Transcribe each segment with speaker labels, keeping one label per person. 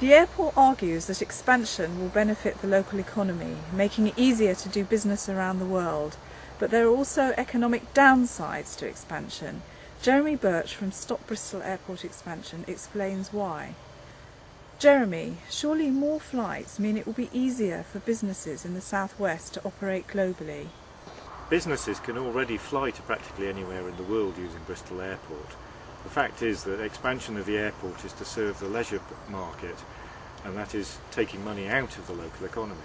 Speaker 1: The airport argues that expansion will benefit the local economy, making it easier to do business around the world. But there are also economic downsides to expansion. Jeremy Birch from Stop Bristol Airport Expansion explains why. Jeremy, surely more flights mean it will be easier for businesses in the southwest to operate globally?
Speaker 2: Businesses can already fly to practically anywhere in the world using Bristol Airport. The fact is that expansion of the airport is to serve the leisure market, and that is taking money out of the local economy.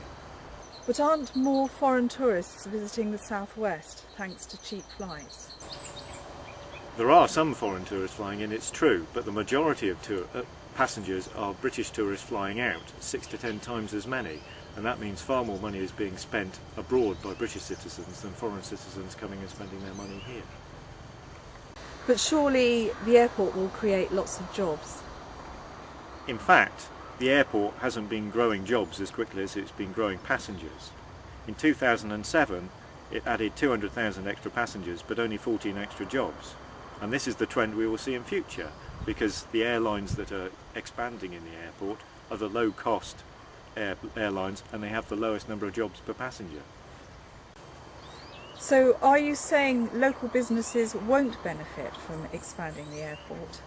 Speaker 1: But aren't more foreign tourists visiting the southwest thanks to cheap flights?
Speaker 2: There are some foreign tourists flying in, it's true, but the majority of passengers are British tourists flying out, 6 to 10 times as many, and that means far more money is being spent abroad by British citizens than foreign citizens coming and spending their money here.
Speaker 1: But surely the airport will create lots of jobs?
Speaker 2: In fact, the airport hasn't been growing jobs as quickly as it's been growing passengers. In 2007 it added 200,000 extra passengers but only 14 extra jobs. And this is the trend we will see in future, because the airlines that are expanding in the airport are the low-cost airlines, and they have the lowest number of jobs per passenger.
Speaker 1: So are you saying local businesses won't benefit from expanding the airport?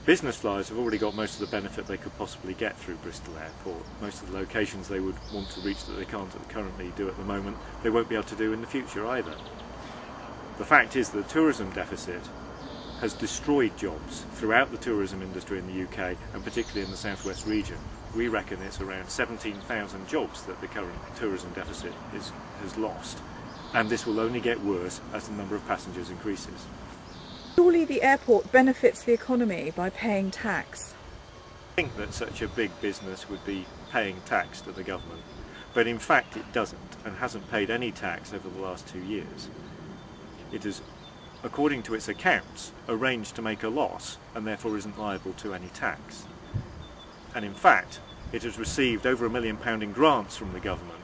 Speaker 2: Business flyers have already got most of the benefit they could possibly get through Bristol Airport. Most of the locations they would want to reach that they can't currently do at the moment, they won't be able to do in the future either. The fact is that the tourism deficit has destroyed jobs throughout the tourism industry in the UK, and particularly in the southwest region. We reckon it's around 17,000 jobs that the current tourism deficit has lost, and this will only get worse as the number of passengers increases.
Speaker 1: Surely the airport benefits the economy by paying tax?
Speaker 2: I think that such a big business would be paying tax to the government, but in fact it doesn't, and hasn't paid any tax over the last 2 years. It has, according to its accounts, arranged to make a loss and therefore isn't liable to any tax. And in fact, it has received over £1 million in grants from the government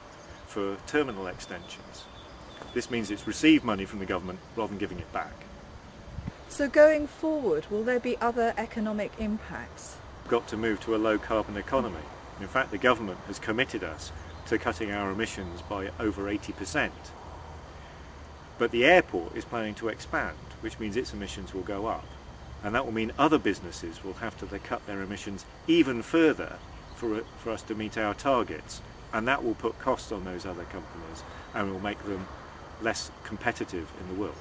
Speaker 2: for terminal extensions. This means it's received money from the government rather than giving it back.
Speaker 1: So going forward, will there be other economic impacts?
Speaker 2: We've got to move to a low carbon economy. In fact, the government has committed us to cutting our emissions by over 80%. But the airport is planning to expand, which means its emissions will go up. And that will mean other businesses will have to cut their emissions even further for us to meet our targets. And that will put costs on those other companies and will make them less competitive in the world.